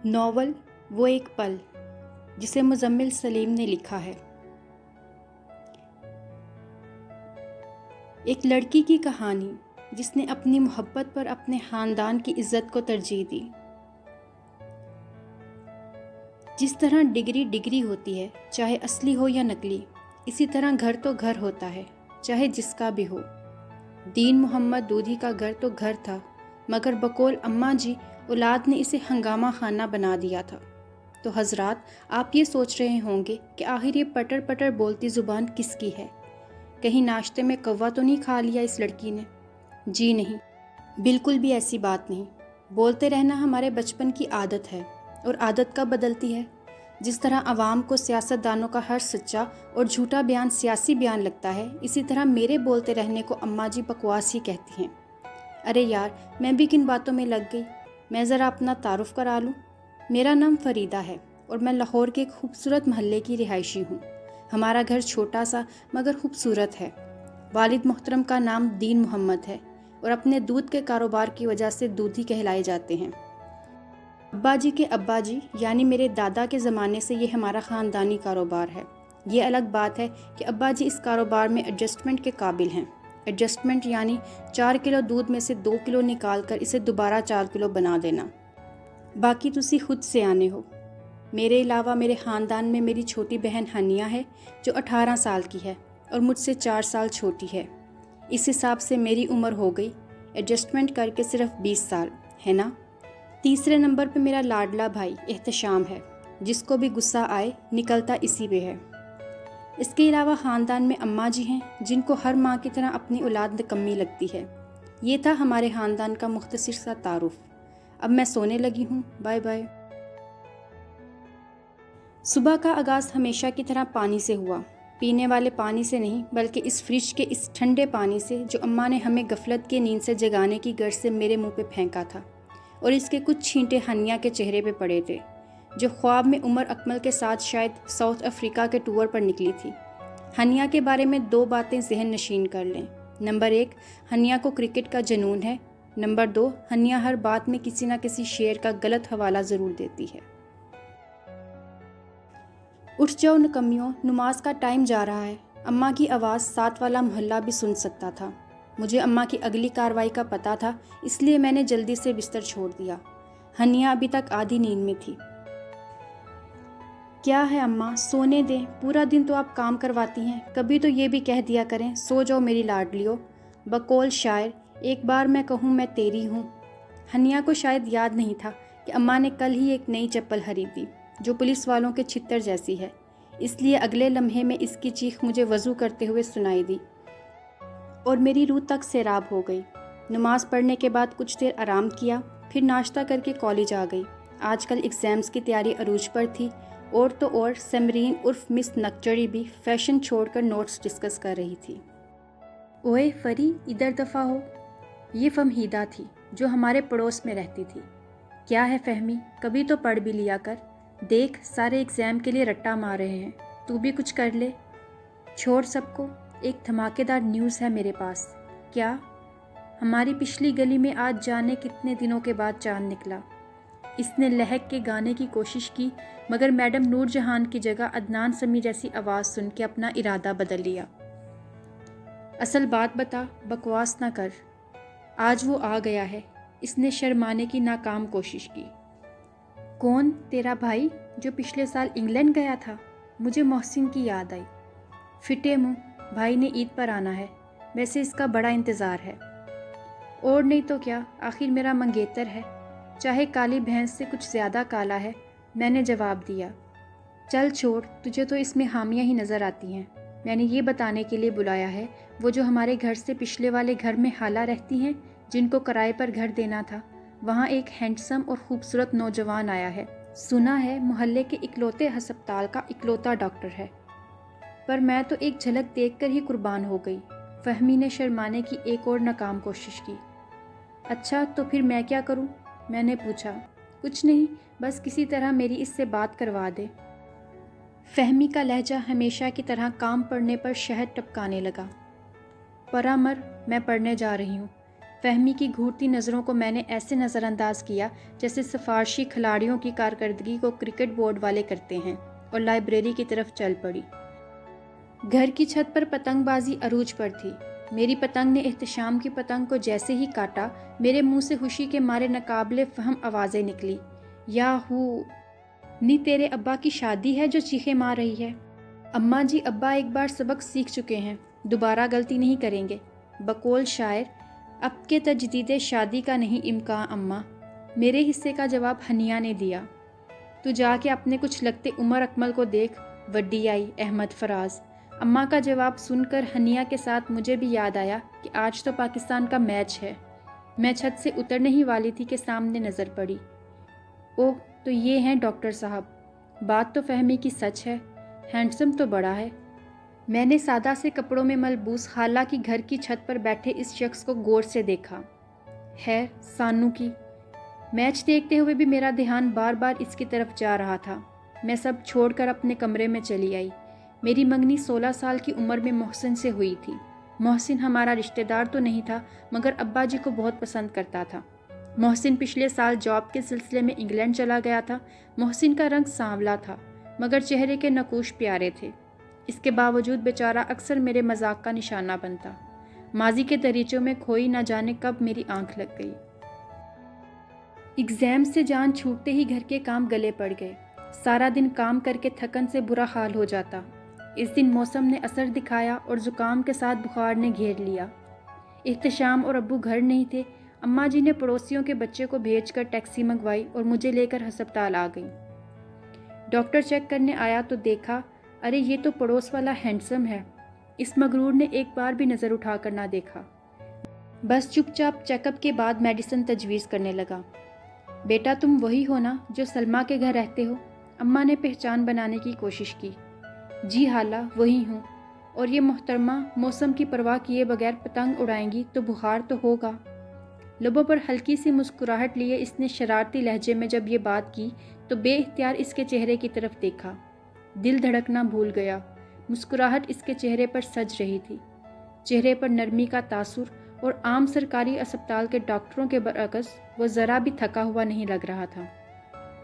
Novel وہ ایک پل جسے مزمل سلیم نے لکھا ہے۔ ایک لڑکی کی کہانی جس نے اپنی محبت پر اپنے خاندان کی عزت کو ترجیح دی۔ جس طرح ڈگری ہوتی ہے، چاہے اصلی ہو یا نقلی، اسی طرح گھر تو گھر ہوتا ہے، چاہے جس کا بھی ہو۔ دین محمد دودھی کا گھر تو گھر تھا، مگر بقول اماں جی اولاد نے اسے ہنگامہ خانہ بنا دیا تھا۔ تو حضرات، آپ یہ سوچ رہے ہوں گے کہ آخر یہ پٹر پٹر بولتی زبان کس کی ہے؟ کہیں ناشتے میں کوا تو نہیں کھا لیا اس لڑکی نے؟ جی نہیں، بالکل بھی ایسی بات نہیں۔ بولتے رہنا ہمارے بچپن کی عادت ہے، اور عادت کب بدلتی ہے؟ جس طرح عوام کو سیاست دانوں کا ہر سچا اور جھوٹا بیان سیاسی بیان لگتا ہے، اسی طرح میرے بولتے رہنے کو اماں جی بکواس ہی کہتی ہیں۔ ارے یار، میں بھی کن باتوں میں لگ گئی؟ میں ذرا اپنا تعارف کرا لوں۔ میرا نام فریدہ ہے اور میں لاہور کے ایک خوبصورت محلے کی رہائشی ہوں۔ ہمارا گھر چھوٹا سا مگر خوبصورت ہے۔ والد محترم کا نام دین محمد ہے اور اپنے دودھ کے کاروبار کی وجہ سے دودھی کہلائے جاتے ہیں۔ ابا جی کے ابا جی یعنی میرے دادا کے زمانے سے یہ ہمارا خاندانی کاروبار ہے۔ یہ الگ بات ہے کہ ابا جی اس کاروبار میں ایڈجسٹمنٹ کے قابل ہیں۔ ایڈجسٹمنٹ یعنی 4 کلو دودھ میں سے 2 کلو نکال کر اسے دوبارہ 4 کلو بنا دینا۔ باقی تسی خود سے آنے ہو۔ میرے علاوہ میرے خاندان میں میری چھوٹی بہن ہنیہ ہے جو 18 سال کی ہے اور مجھ سے 4 سال چھوٹی ہے۔ اس حساب سے میری عمر ہو گئی ایڈجسٹمنٹ کر کے صرف 20 سال، ہے نا؟ تیسرے نمبر پہ میرا لاڈلا بھائی احتشام ہے، جس کو بھی غصہ آئے نکلتا اسی پہ ہے۔ اس کے علاوہ خاندان میں اماں جی ہیں جن کو ہر ماں کی طرح اپنی اولاد نکمی لگتی ہے۔ یہ تھا ہمارے خاندان کا مختصر سا تعارف۔ اب میں سونے لگی ہوں، بائے بائے۔ صبح کا آغاز ہمیشہ کی طرح پانی سے ہوا، پینے والے پانی سے نہیں بلکہ اس فریج کے اس ٹھنڈے پانی سے جو اماں نے ہمیں غفلت کی نیند سے جگانے کی غرض سے میرے منہ پہ پھینکا تھا، اور اس کے کچھ چھینٹے ہنیہ کے چہرے پہ پڑے تھے جو خواب میں عمر اکمل کے ساتھ شاید ساؤتھ افریقہ کے ٹور پر نکلی تھی۔ ہنیہ کے بارے میں 2 باتیں ذہن نشین کر لیں۔ نمبر 1، ہنیہ کو کرکٹ کا جنون ہے۔ نمبر 2، ہنیہ ہر بات میں کسی نہ کسی شعر کا غلط حوالہ ضرور دیتی ہے۔ اٹھ جاؤ نکمیوں، نماز کا ٹائم جا رہا ہے۔ اماں کی آواز ساتھ والا محلہ بھی سن سکتا تھا۔ مجھے اماں کی اگلی کارروائی کا پتہ تھا، اس لیے میں نے جلدی سے بستر چھوڑ دیا۔ ہنیہ ابھی تک آدھی نیند میں تھی۔ کیا ہے اماں، سونے دیں، پورا دن تو آپ کام کرواتی ہیں، کبھی تو یہ بھی کہہ دیا کریں سو جاؤ میری لاڈلیو۔ بقول شاعر، ایک بار میں کہوں میں تیری ہوں۔ ہنیہ کو شاید یاد نہیں تھا کہ اماں نے کل ہی ایک نئی چپل خریدی جو پولیس والوں کے چھتر جیسی ہے، اس لیے اگلے لمحے میں اس کی چیخ مجھے وضو کرتے ہوئے سنائی دی اور میری روح تک سیراب ہو گئی۔ نماز پڑھنے کے بعد کچھ دیر آرام کیا، پھر ناشتہ کر کے کالج آ گئی۔ آج کل ایگزامز کی تیاری عروج پر تھی، اور تو اور سمرین عرف مس نکچڑی بھی فیشن چھوڑ کر نوٹس ڈسکس کر رہی تھی۔ اوئے فری، ادھر دفعہ ہو۔ یہ فہمیدہ تھی جو ہمارے پڑوس میں رہتی تھی۔ کیا ہے فہمی، کبھی تو پڑھ بھی لیا کر۔ دیکھ، سارے ایگزام کے لیے رٹا مار رہے ہیں، تو بھی کچھ کر لے۔ چھوڑ سب کو، ایک دھماکے دار نیوز ہے میرے پاس۔ کیا؟ ہماری پچھلی گلی میں آج جانے کتنے دنوں کے بعد چاند نکلا۔ اس نے لہک کے گانے کی کوشش کی، مگر میڈم نور جہان کی جگہ عدنان سمیع جیسی آواز سن کے اپنا ارادہ بدل لیا۔ اصل بات بتا، بکواس نہ کر۔ آج وہ آ گیا ہے۔ اس نے شرمانے کی ناکام کوشش کی۔ کون؟ تیرا بھائی جو پچھلے سال انگلینڈ گیا تھا؟ مجھے محسن کی یاد آئی۔ فٹے منہ، بھائی نے عید پر آنا ہے، ویسے اس کا بڑا انتظار ہے۔ اور نہیں تو کیا، آخر میرا منگیتر ہے، چاہے کالی بھینس سے کچھ زیادہ کالا ہے، میں نے جواب دیا۔ چل چھوڑ، تجھے تو اس میں خامیاں ہی نظر آتی ہیں۔ میں نے یہ بتانے کے لیے بلایا ہے، وہ جو ہمارے گھر سے پچھلے والے گھر میں خالہ رہتی ہیں جن کو کرائے پر گھر دینا تھا، وہاں ایک ہینڈسم اور خوبصورت نوجوان آیا ہے۔ سنا ہے محلے کے اکلوتے ہسپتال کا اکلوتا ڈاکٹر ہے، پر میں تو ایک جھلک دیکھ کر ہی قربان ہو گئی۔ فہمی نے شرمانے کی ایک اور ناکام کوشش کی۔ اچھا تو پھر میں کیا کروں؟ میں نے پوچھا۔ کچھ نہیں، بس کسی طرح میری اس سے بات کروا دے۔ فہمی کا لہجہ ہمیشہ کی طرح کام پڑنے پر شہد ٹپکانے لگا۔ پرامر، میں پڑھنے جا رہی ہوں، فہمی کی گھورتی نظروں کو میں نے ایسے نظر انداز کیا جیسے سفارشی کھلاڑیوں کی کارکردگی کو کرکٹ بورڈ والے کرتے ہیں، اور لائبریری کی طرف چل پڑی۔ گھر کی چھت پر پتنگ بازی عروج پر تھی۔ میری پتنگ نے احتشام کی پتنگ کو جیسے ہی کاٹا، میرے منہ سے خوشی کے مارے ناقابل فہم آوازیں نکلی۔ یاہو! نی تیرے ابا کی شادی ہے جو چیخیں مار رہی ہے؟ اماں جی، ابا ایک بار سبق سیکھ چکے ہیں، دوبارہ غلطی نہیں کریں گے۔ بقول شاعر، اب کے تجدید شادی کا نہیں امکان اماں۔ میرے حصے کا جواب ہنیا نے دیا۔ تو جا کے اپنے کچھ لگتے عمر اکمل کو دیکھ، وڈی آئی احمد فراز۔ اماں کا جواب سن کر ہنیا کے ساتھ مجھے بھی یاد آیا کہ آج تو پاکستان کا میچ ہے۔ میں چھت سے اترنے ہی والی تھی کہ سامنے نظر پڑی۔ اوہ، تو یہ ہیں ڈاکٹر صاحب۔ بات تو فہمی کی سچ ہے، ہینڈسم تو بڑا ہے۔ میں نے سادہ سے کپڑوں میں ملبوس خالہ کی گھر کی چھت پر بیٹھے اس شخص کو غور سے دیکھا۔ خیر، سانو کی۔ میچ دیکھتے ہوئے بھی میرا دھیان بار بار اس کی طرف جا رہا تھا۔ میں سب چھوڑ کر اپنے کمرے میں چلی آئی۔ میری منگنی 16 سال کی عمر میں محسن سے ہوئی تھی۔ محسن ہمارا رشتہ دار تو نہیں تھا، مگر ابا جی کو بہت پسند کرتا تھا۔ محسن پچھلے سال جاب کے سلسلے میں انگلینڈ چلا گیا تھا۔ محسن کا رنگ سانولا تھا، مگر چہرے کے نقوش پیارے تھے۔ اس کے باوجود بیچارہ اکثر میرے مذاق کا نشانہ بنتا۔ ماضی کے دریچوں میں کھوئی نہ جانے کب میری آنکھ لگ گئی۔ ایگزام سے جان چھوٹتے ہی گھر کے کام گلے پڑ گئے۔ سارا دن کام کر کے تھکن سے برا حال ہو جاتا۔ اس دن موسم نے اثر دکھایا اور زکام کے ساتھ بخار نے گھیر لیا۔ احتشام اور ابو گھر نہیں تھے۔ اماں جی نے پڑوسیوں کے بچے کو بھیج کر ٹیکسی منگوائی اور مجھے لے کر ہسپتال آ گئیں۔ ڈاکٹر چیک کرنے آیا تو دیکھا، ارے یہ تو پڑوس والا ہینڈسم ہے۔ اس مغرور نے ایک بار بھی نظر اٹھا کر نہ دیکھا، بس چپ چاپ چیک اپ کے بعد میڈیسن تجویز کرنے لگا۔ بیٹا، تم وہی ہو نا جو سلمہ کے گھر رہتے ہو؟ اماں نے پہچان بنانے کی کوشش کی۔ جی خالہ، وہی ہوں۔ اور یہ محترمہ موسم کی پرواہ کیے بغیر پتنگ اڑائیں گی تو بخار تو ہوگا۔ لبوں پر ہلکی سی مسکراہٹ لیے اس نے شرارتی لہجے میں جب یہ بات کی تو بے اختیار اس کے چہرے کی طرف دیکھا۔ دل دھڑکنا بھول گیا۔ مسکراہٹ اس کے چہرے پر سج رہی تھی، چہرے پر نرمی کا تاثر، اور عام سرکاری اسپتال کے ڈاکٹروں کے برعکس وہ ذرا بھی تھکا ہوا نہیں لگ رہا تھا۔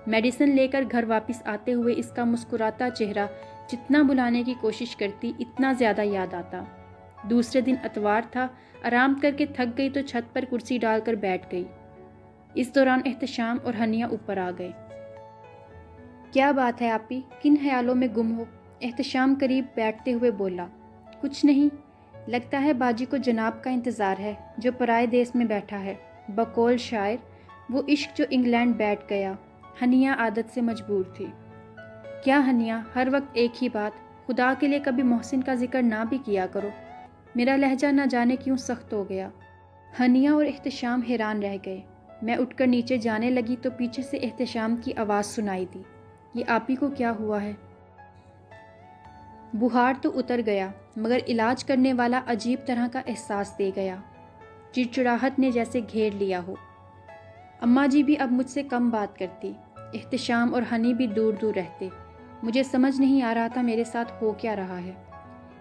میڈیسن لے کر گھر واپس آتے ہوئے اس کا مسکراتا چہرہ جتنا بلانے کی کوشش کرتی اتنا زیادہ یاد آتا۔ دوسرے دن اتوار تھا۔ آرام کر کے تھک گئی تو چھت پر کرسی ڈال کر بیٹھ گئی۔ اس دوران احتشام اور ہنیا اوپر آ گئے۔ کیا بات ہے آپی، کن خیالوں میں گم ہو؟ احتشام قریب بیٹھتے ہوئے بولا۔ کچھ نہیں، لگتا ہے باجی کو جناب کا انتظار ہے جو پرائے دیس میں بیٹھا ہے۔ بقول شاعر، وہ عشق جو انگلینڈ بیٹھ گیا۔ ہنیا عادت سے مجبور تھی۔ کیا ہنیا، ہر وقت ایک ہی بات؟ خدا کے لیے کبھی محسن کا ذکر نہ بھی کیا کرو۔ میرا لہجہ نہ جانے کیوں سخت ہو گیا۔ ہنیا اور احتشام حیران رہ گئے۔ میں اٹھ کر نیچے جانے لگی تو پیچھے سے احتشام کی آواز سنائی دی۔ یہ آپی کو کیا ہوا ہے؟ بخار تو اتر گیا، مگر علاج کرنے والا عجیب طرح کا احساس دے گیا۔ چڑچڑاہٹ نے جیسے گھیر لیا ہو۔ اماں جی بھی اب مجھ سے کم بات کرتی، احتشام اور ہنی بھی دور دور رہتے۔ مجھے سمجھ نہیں آ رہا تھا میرے ساتھ ہو کیا رہا ہے۔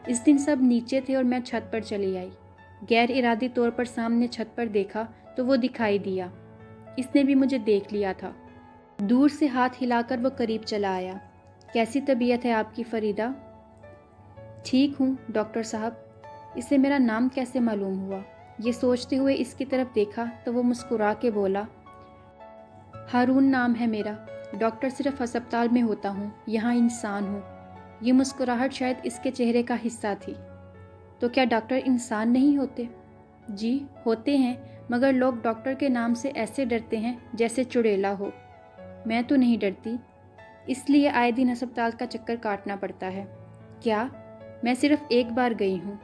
اس دن سب نیچے تھے اور میں چھت پر چلی آئی۔ غیر ارادی طور پر سامنے چھت پر دیکھا تو وہ دکھائی دیا۔ اس نے بھی مجھے دیکھ لیا تھا۔ دور سے ہاتھ ہلا کر وہ قریب چلا آیا۔ کیسی طبیعت ہے آپ کی فریدہ؟ ٹھیک ہوں ڈاکٹر صاحب۔ اسے میرا نام کیسے معلوم ہوا؟ یہ سوچتے ہوئے اس کی طرف دیکھا تو وہ مسکرا کے بولا، ہارون نام ہے میرا۔ ڈاکٹر صرف ہسپتال میں ہوتا ہوں، یہاں انسان ہوں۔ یہ مسکراہٹ شاید اس کے چہرے کا حصہ تھی۔ تو کیا ڈاکٹر انسان نہیں ہوتے؟ جی ہوتے ہیں، مگر لوگ ڈاکٹر کے نام سے ایسے ڈرتے ہیں جیسے چڑیلا ہو۔ میں تو نہیں ڈرتی، اس لیے آئے دن ہسپتال کا چکر کاٹنا پڑتا ہے۔ کیا؟ میں صرف ایک بار گئی ہوں۔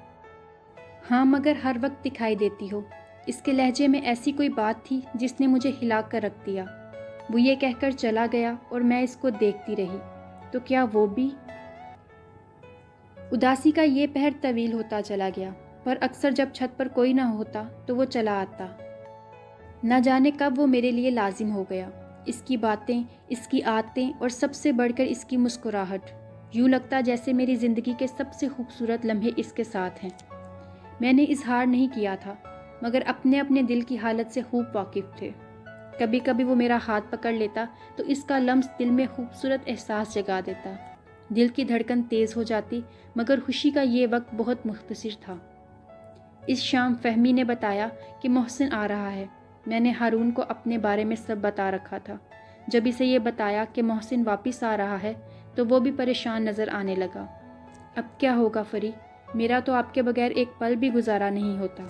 ہاں، مگر ہر وقت دکھائی دیتی ہو۔ اس کے لہجے میں ایسی کوئی بات تھی جس نے مجھے ہلا کر رکھ دیا۔ وہ یہ کہہ کر چلا گیا اور میں اس کو دیکھتی رہی۔ تو کیا وہ بھی؟ اداسی کا یہ پہر طویل ہوتا چلا گیا، پر اکثر جب چھت پر کوئی نہ ہوتا تو وہ چلا آتا۔ نہ جانے کب وہ میرے لیے لازم ہو گیا۔ اس کی باتیں، اس کی عادتیں اور سب سے بڑھ کر اس کی مسکراہٹ، یوں لگتا جیسے میری زندگی کے سب سے خوبصورت لمحے اس کے ساتھ ہیں۔ میں نے اظہار نہیں کیا تھا، مگر اپنے اپنے دل کی حالت سے خوب واقف تھے۔ کبھی کبھی وہ میرا ہاتھ پکڑ لیتا تو اس کا لمس دل میں خوبصورت احساس جگا دیتا۔ دل کی دھڑکن تیز ہو جاتی، مگر خوشی کا یہ وقت بہت مختصر تھا۔ اس شام فہمی نے بتایا کہ محسن آ رہا ہے۔ میں نے ہارون کو اپنے بارے میں سب بتا رکھا تھا۔ جب اسے یہ بتایا کہ محسن واپس آ رہا ہے تو وہ بھی پریشان نظر آنے لگا۔ اب کیا ہوگا فری؟ میرا تو آپ کے بغیر ایک پل بھی گزارا نہیں ہوتا۔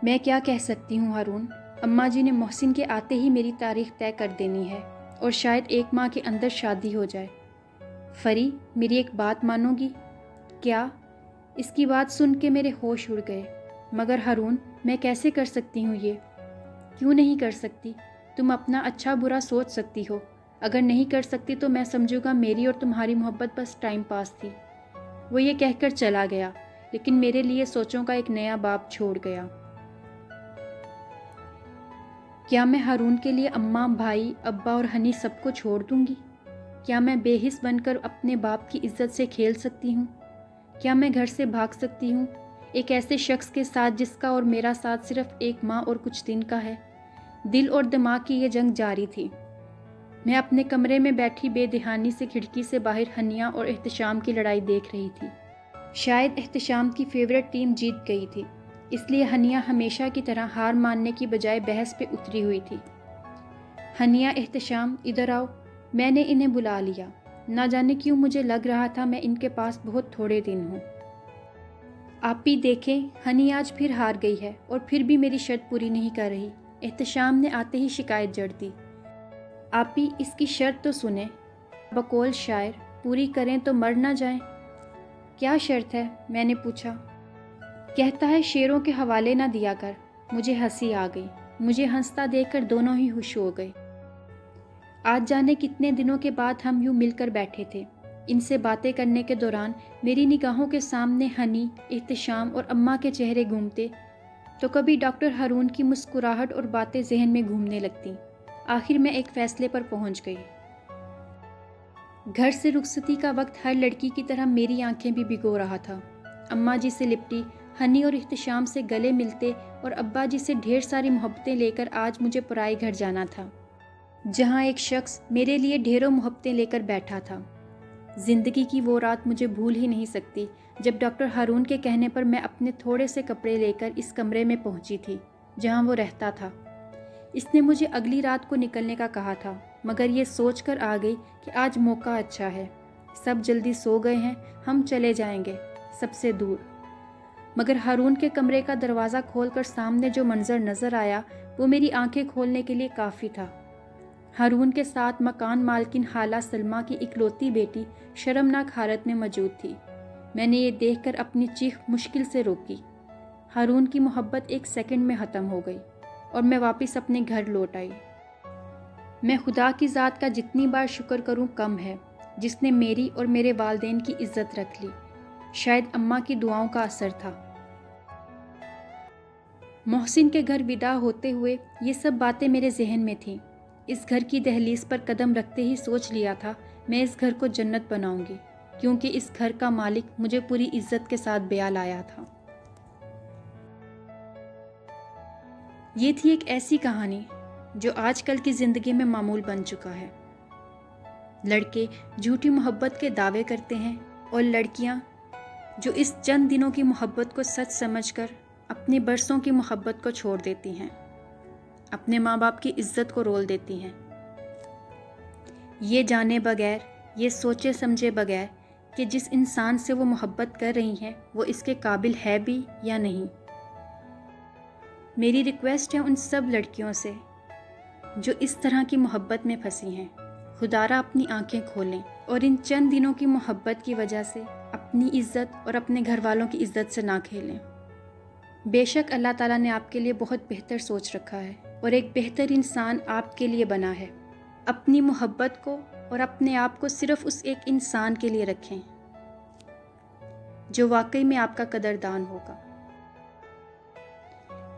میں کیا کہہ سکتی ہوں ہارون؟ اماں جی نے محسن کے آتے ہی میری تاریخ طے کر دینی ہے اور شاید 1 ماہ کے اندر شادی ہو جائے۔ فری، میری ایک بات مانو گی؟ کیا؟ اس کی بات سن کے میرے ہوش اڑ گئے۔ مگر ہارون، میں کیسے کر سکتی ہوں یہ؟ کیوں نہیں کر سکتی؟ تم اپنا اچھا برا سوچ سکتی ہو۔ اگر نہیں کر سکتی تو میں سمجھوں گا میری اور تمہاری محبت بس ٹائم پاس تھی۔ وہ یہ کہہ کر چلا گیا، لیکن میرے لیے سوچوں کا ایک نیا باب چھوڑ گیا۔ کیا میں ہارون کے لیے اماں، بھائی، ابا اور ہنی سب کو چھوڑ دوں گی؟ کیا میں بے حس بن کر اپنے باپ کی عزت سے کھیل سکتی ہوں؟ کیا میں گھر سے بھاگ سکتی ہوں ایک ایسے شخص کے ساتھ جس کا اور میرا ساتھ صرف 1 ماہ اور کچھ دن کا ہے؟ دل اور دماغ کی یہ جنگ جاری تھی۔ میں اپنے کمرے میں بیٹھی بے دہانی سے کھڑکی سے باہر ہنیا اور احتشام کی لڑائی دیکھ رہی تھی۔ شاید احتشام کی فیورٹ ٹیم جیت گئی تھی، اس لیے ہنیا ہمیشہ کی طرح ہار ماننے کی بجائے بحث پہ اتری ہوئی تھی۔ ہنیا، احتشام، ادھر آؤ۔ میں نے انہیں بلا لیا۔ نہ جانے کیوں مجھے لگ رہا تھا میں ان کے پاس بہت تھوڑے دن ہوں۔ آپی دیکھیں، ہنی آج پھر ہار گئی ہے اور پھر بھی میری شرط پوری نہیں کر رہی۔ احتشام نے آتے ہی شکایت جڑ دی۔ آپی، اس کی شرط تو سنیں۔ بقول شاعر، پوری کریں تو مر نہ جائیں۔ کیا شرط ہے؟ میں نے پوچھا۔ کہتا ہے شعروں کے حوالے نہ دیا کر۔ مجھے ہنسی آ گئی۔ مجھے ہنستا دیکھ کر دونوں ہی خوش ہو گئے۔ آج جانے کتنے دنوں کے بعد ہم یوں مل کر بیٹھے تھے۔ ان سے باتیں کرنے کے دوران میری نگاہوں کے سامنے ہنی، احتشام اور اماں کے چہرے گھومتے تو کبھی ڈاکٹر ہارون کی مسکراہٹ اور باتیں ذہن میں گھومنے لگتیں۔ آخر میں ایک فیصلے پر پہنچ گئی۔ گھر سے رخصتی کا وقت ہر لڑکی کی طرح میری آنکھیں بھی بھگو رہا تھا۔ اماں جی سے لپٹی ہنی اور احتشام سے گلے ملتے اور ابا جی سے ڈھیر ساری محبتیں لے کر آج مجھے پرائے گھر جانا تھا، جہاں ایک شخص میرے لیے ڈھیروں محبتیں لے کر بیٹھا تھا۔ زندگی کی وہ رات مجھے بھول ہی نہیں سکتی جب ڈاکٹر ہارون کے کہنے پر میں اپنے تھوڑے سے کپڑے لے کر اس کمرے میں پہنچی تھی جہاں وہ رہتا تھا۔ اس نے مجھے اگلی رات کو نکلنے کا کہا تھا، مگر یہ سوچ کر آ گئی کہ آج موقع اچھا ہے، سب جلدی سو گئے ہیں، ہم چلے جائیں گے سب سے دور۔ مگر ہارون کے کمرے کا دروازہ کھول کر سامنے جو منظر نظر آیا وہ میری آنکھیں کھولنے کے لیے کافی تھا۔ ہارون کے ساتھ مکان مالکن خالہ سلمہ کی اکلوتی بیٹی شرمناک حالت میں موجود تھی۔ میں نے یہ دیکھ کر اپنی چیخ مشکل سے روکی۔ ہارون کی محبت 1 سیکنڈ میں ختم ہو گئی اور میں واپس اپنے گھر لوٹ آئی۔ میں خدا کی ذات کا جتنی بار شکر کروں کم ہے، جس نے میری اور میرے والدین کی عزت رکھ لی۔ شاید اماں کی دعاؤں کا اثر تھا۔ محسن کے گھر ودا ہوتے ہوئے یہ سب باتیں میرے ذہن میں تھیں۔ اس گھر کی دہلیز پر قدم رکھتے ہی سوچ لیا تھا میں اس گھر کو جنت بناؤں گی، کیونکہ اس گھر کا مالک مجھے پوری عزت کے ساتھ بیاں لایا تھا۔ یہ تھی ایک ایسی کہانی جو آج کل کی زندگی میں معمول بن چکا ہے۔ لڑکے جھوٹی محبت کے دعوے کرتے ہیں اور لڑکیاں جو اس چند دنوں کی محبت کو سچ سمجھ کر اپنی برسوں کی محبت کو چھوڑ دیتی ہیں، اپنے ماں باپ کی عزت کو رول دیتی ہیں، یہ جانے بغیر، یہ سوچے سمجھے بغیر کہ جس انسان سے وہ محبت کر رہی ہیں وہ اس کے قابل ہے بھی یا نہیں۔ میری ریکویسٹ ہے ان سب لڑکیوں سے جو اس طرح کی محبت میں پھنسی ہیں، خدارا اپنی آنکھیں کھولیں اور ان چند دنوں کی محبت کی وجہ سے اپنی عزت اور اپنے گھر والوں کی عزت سے نہ کھیلیں۔ بے شک اللہ تعالیٰ نے آپ کے لیے بہت بہتر سوچ رکھا ہے اور ایک بہتر انسان آپ کے لیے بنا ہے۔ اپنی محبت کو اور اپنے آپ کو صرف اس ایک انسان کے لیے رکھیں جو واقعی میں آپ کا قدردان ہوگا۔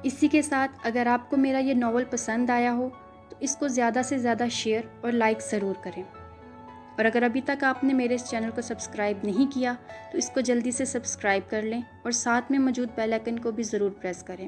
اسی کے ساتھ اگر آپ کو میرا یہ ناول پسند آیا ہو تو اس کو زیادہ سے زیادہ شیئر اور لائک ضرور کریں، اور اگر ابھی تک آپ نے میرے اس چینل کو سبسکرائب نہیں کیا تو اس کو جلدی سے سبسکرائب کر لیں اور ساتھ میں موجود بیل آئکن کو بھی ضرور پریس کریں۔